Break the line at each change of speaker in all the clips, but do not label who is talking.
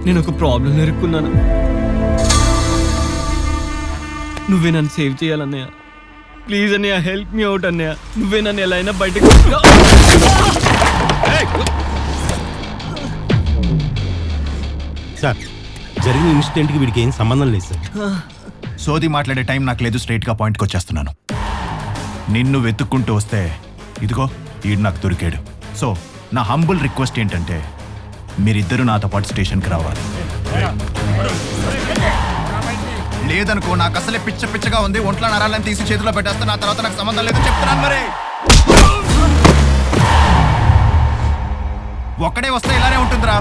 నేను ఒక ప్రాబ్లం ఎదుర్కొన్నాను. నువ్వే నన్ను సేవ్ చేయాలన్నయ్య. ప్లీజ్ అన్నయ్య, హెల్ప్ మీ అవుట్ అన్నయ్య. నువ్వే నన్ను ఎలా అయినా బయటకు.
సార్, జరిగిన ఇన్సిడెంట్కి వీడికి ఏం సంబంధం లేదు సార్.
సోది మాట్లాడే టైం నాకు లేదు. స్ట్రైట్గా పాయింట్కి వచ్చేస్తున్నాను. నిన్ను వెతుక్కుంటూ వస్తే ఇదిగో ఈడు నాకు దొరికాడు. సో నా హంబుల్ రిక్వెస్ట్ ఏంటంటే మీరిద్దరూ నాతో పాటు స్టేషన్కి రావాలి. లేదనుకో నాకు అసలే పిచ్చగా ఉంది. ఒంట్లో నరాలను తీసి చేతిలో పెట్టేస్తే నా తర్వాత నాకు సంబంధం లేదు చెప్తున్నాను. మరి ఒక్కడే వస్తే ఇలానే ఉంటుందిరా.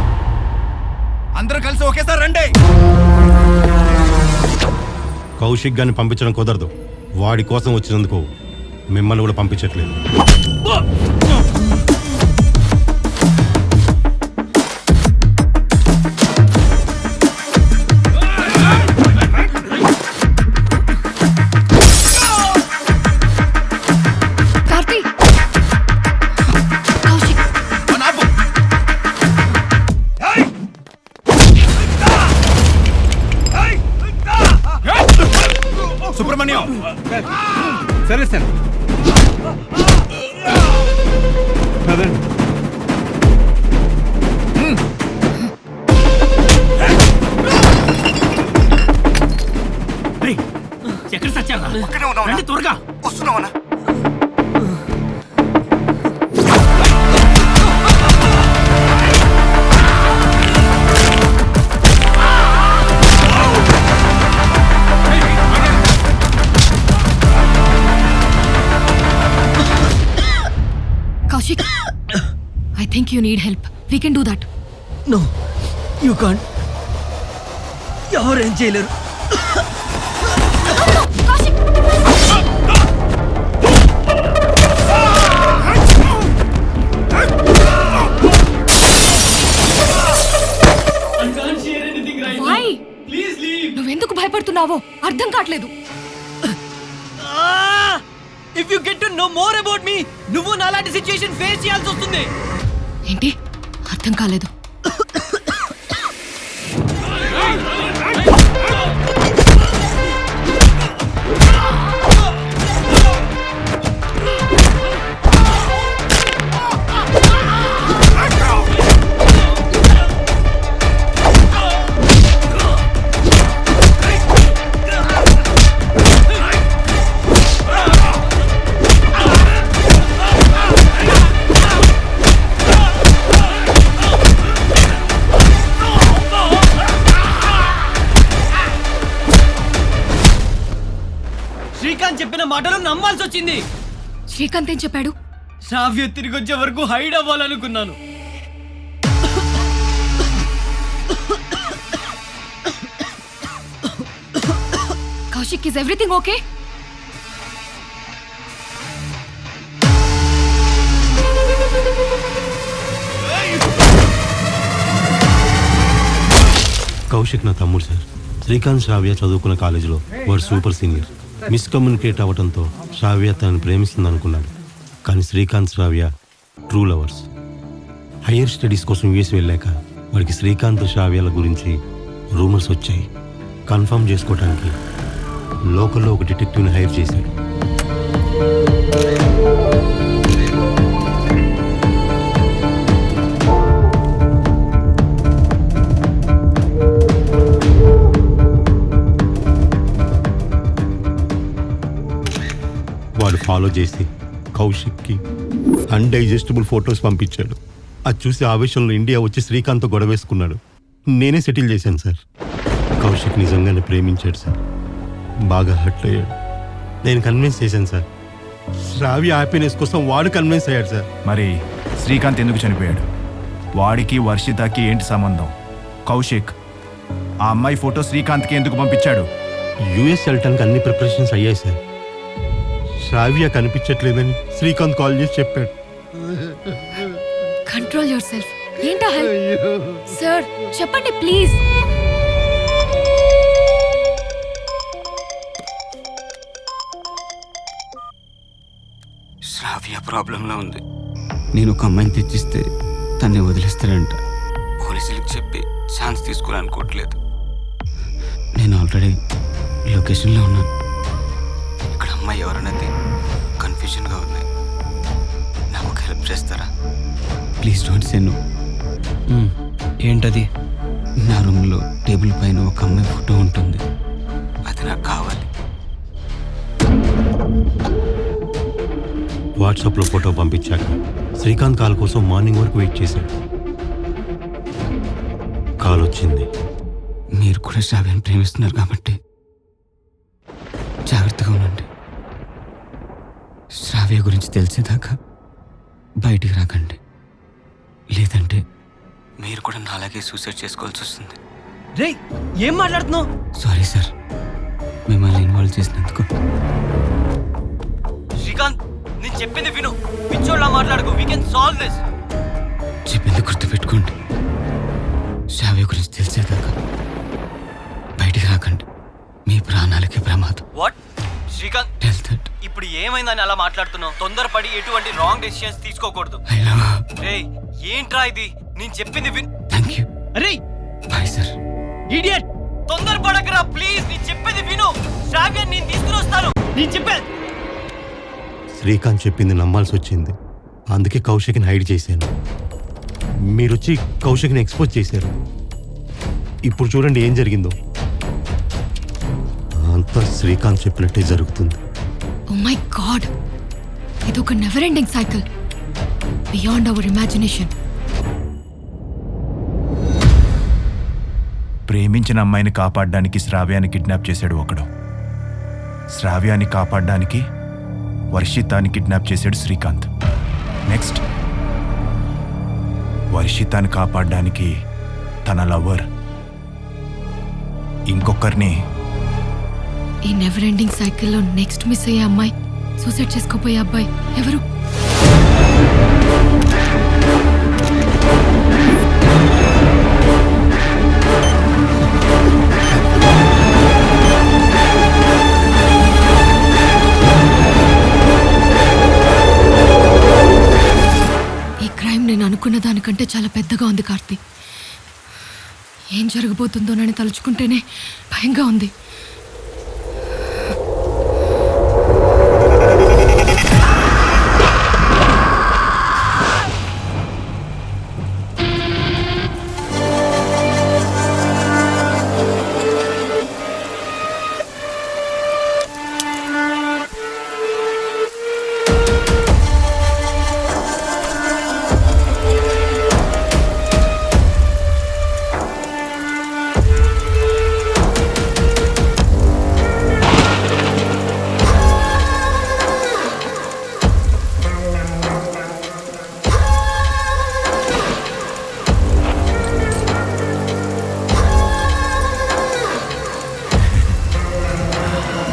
అందరూ కలిసి ఒకేసారి రండి.
కౌశిక్ గారిని పంపించడం కుదరదు. వాడి కోసం వచ్చినందుకు మిమ్మల్ని కూడా పంపించట్లేదు.
సుబ్రహ్మణ్యం,
సరే సార్.
ఎక్కడ సచ్చారా? త్వరగా
వస్తున్నావా?
Kaushik, I think you need help. We can do that.
No, you can't. ఎవరేం చేయలేరు.
Kaushik! Why?
Please leave.
నువ్వెందుకు భయపడుతున్నావో అర్థం కావట్లేదు.
If you get to know more about me, నువ్వు నాలాంటి సిచ్యుయేషన్ ఫేస్ చేయాల్సి వస్తుంది.
ఏంటి? అర్థం కాలేదు.
శ్రీకాంత్ చెప్పిన మాటలు నమ్మాల్సి వచ్చింది.
శ్రీకాంత్ ఏం చెప్పాడు?
శ్రావ్య తిరిగి వచ్చే వరకు హైడ్ అవ్వాలనుకున్నాను.
Kaushik, is everything okay?
Kaushik నా తమ్ముడు సార్. శ్రీకాంత్ శ్రావ్య చదువుకున్న కాలేజీలో వాడు సూపర్ సీనియర్. మిస్కమ్యూనికేట్ అవ్వడంతో శ్రావ్య తనని ప్రేమిస్తుంది అనుకున్నాడు. కానీ శ్రీకాంత్ శ్రావ్య ట్రూ లవర్స్. హయ్యర్ స్టడీస్ కోసం యూఎస్ వెళ్ళాక వాడికి శ్రీకాంత్ శ్రావ్యాల గురించి రూమర్స్ వచ్చాయి. కన్ఫర్మ్ చేసుకోవడానికి లోకల్లో ఒక డిటెక్టివ్ని హైర్ చేశాడు. వాడు ఫాలో చేసి కౌశిక్కి అన్డైజెస్టబుల్ ఫొటోస్ పంపించాడు. అది చూసి ఆవేశంలో ఇండియా వచ్చి శ్రీకాంత్తో గొడవేసుకున్నాడు. నేనే సెటిల్ చేశాను సార్. కౌశిక్ నిజంగానే ప్రేమించాడు సార్. బాగా హర్ట్ అయ్యాడు. నేను కన్విన్స్ చేశాను సార్. శ్రావ్య హ్యాపీనెస్ కోసం వాడు కన్విన్స్ అయ్యాడు సార్.
మరి శ్రీకాంత్ ఎందుకు చనిపోయాడు? వాడికి వర్షితకి ఏంటి సంబంధం? కౌశిక్ ఆ అమ్మాయి ఫోటో శ్రీకాంత్కి ఎందుకు పంపించాడు?
యూఎస్ వెళ్ళటానికి అన్ని ప్రిపరేషన్స్ అయ్యాయి సార్. శ్రావ్య కనిపించట్లేదని శ్రీకాంత్ కాల్ చేసి చెప్పాడు.
Control your self. ఏంటా హెల్ప్? సార్ చెప్పండి ప్లీజ్.
శ్రావ్య ప్రాబ్లంలో ఉంది. నేను ఒక అమ్మాయిని తెచ్చిస్తే తన్ని వదిలేస్తాడంట. పోలీసులకు చెప్పి ఛాన్స్ తీసుకోవాలనుకోవట్లేదు.
నేను ఆల్రెడీ లొకేషన్లో ఉన్నాను.
ఇక్కడ అమ్మాయి ఎవరన్నది కన్ఫ్యూజన్గా ఉంది. నాకు ఒక హెల్ప్ చేస్తారా?
Please don't say no.
ఏంటది?
నా రూమ్లో టేబుల్ పైన ఒక అమ్మాయి ఫోటో ఉంటుంది.
అది నాకు కావాలి.
వాట్సాప్లో ఫోటో పంపించాక శ్రీకాంత్ కాల్ కోసం మార్నింగ్ వరకు వెయిట్ చేశాడు. కాల్ వచ్చింది.
మీరు కూడా శ్రావ్యాన్ని ప్రేమిస్తున్నారు కాబట్టి జాగ్రత్తగా ఉండండి. శ్రావ్య గురించి తెలిసేదాకా బయటికి రాకండి, లేదంటే
మీరు కూడా నాలాగే సూసైడ్ చేసుకోవాల్సి వస్తుంది.
రే, ఏం మాట్లాడుతున్నావు?
సారీ సార్, మిమ్మల్ని ఇన్వాల్వ్ చేసినందుకు.
శ్రీకాంత్, నేను చెప్పింది విను. పిచ్చోళ్ళ మాట్లాడుకో. We can solve this.
చెప్పింది గుర్తుపెట్టుకోండి. శ్రావ్య గురించి తెలిసేదాకా బయటికి రాకండి, మీ ప్రాణాలకే ప్రమాదం.
వాట్? శ్రీకాంత్,
టెల్ దట్
ఇప్పుడు ఏమైందని అలా మాట్లాడుతున్నావు? తొందరపడి ఎటువంటి రాంగ్ డెసిషన్స్ తీసుకోకూడదు.
I love.
రే, ఏంట్రా ఇది? నేను చెప్పింది విన్.
Thank you.
అరే
బాయ్ సార్.
ఇడియట్, తొందరపడకరా ప్లీజ్. నేను చెప్పేది విను. శ్రావ్య నేను తీసుకుని వస్తాను. నేను చెప్పే
శ్రీకాంత్ చెప్పింది నమ్మాల్సి వచ్చింది. అందుకే కౌశిక్ని హైడ్ చేశాను. మీరొచ్చి కౌశిక్ని ఎక్స్పోజ్ చేశారు. ఇప్పుడు చూడండి ఏం జరిగిందో. అంతా శ్రీకాంత్ చెప్పినట్టే జరుగుతుంది.
ఓ మై గాడ్, ఇది ఒక never ending cycle beyond our imagination.
ప్రేమించిన అమ్మాయిని కాపాడడానికి శ్రావ్యాన్ని కిడ్నాప్ చేశాడు ఒకడు. శ్రావ్యాన్ని కాపాడడానికి వర్షితాన్ని కిడ్నాప్ చేశాడు శ్రీకాంత్. నెక్స్ట్ వర్షితాన్ని కాపాడడానికి తన లవర్ ఇంకొకరిని.
ఈ నెవర్ ఎండింగ్ సైకిల్లో నెక్స్ట్ మిస్ అయ్యే అమ్మాయి, సూసైడ్ చేసుకోపోయే అబ్బాయి ఎవరు? ఈ క్రైమ్ నేను అనుకున్న దానికంటే చాలా పెద్దగా ఉంది కార్తీ. ఏం జరగబోతుందోనని తలుచుకుంటేనే భయంగా ఉంది.